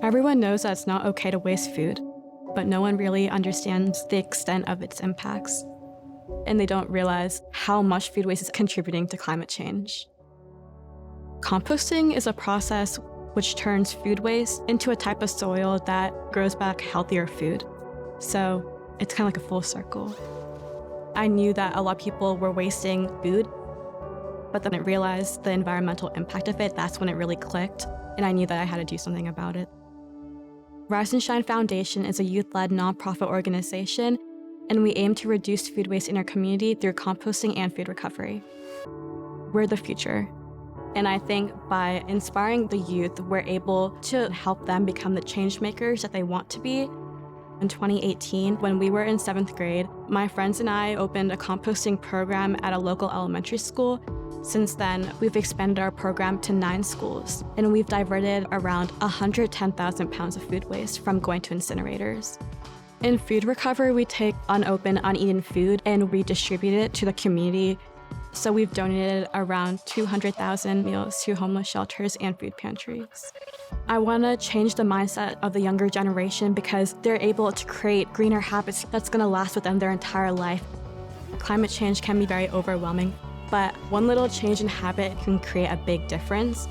Everyone knows that it's not okay to waste food, but no one really understands the extent of its impacts. And they don't realize how much food waste is contributing to climate change. Composting is a process which turns food waste into a type of soil that grows back healthier food. So it's kind of like a full circle. I knew that a lot of people were wasting food, but then I realized the environmental impact of it. That's when it really clicked, and I knew that I had to do something about it. Rise and Shine Foundation is a youth-led nonprofit organization, and we aim to reduce food waste in our community through composting and food recovery. We're the future, and I think by inspiring the youth, we're able to help them become the change makers that they want to be. In 2018, when we were in 7th grade, my friends and I opened a composting program at a local elementary school. Since then, we've expanded our program to 9 schools, and we've diverted around 110,000 pounds of food waste from going to incinerators. In food recovery, we take unopened, uneaten food and redistribute it to the community. So we've donated around 200,000 meals to homeless shelters and food pantries. I want to change the mindset of the younger generation because they're able to create greener habits that's going to last with them their entire life. Climate change can be very overwhelming, but one little change in habit can create a big difference.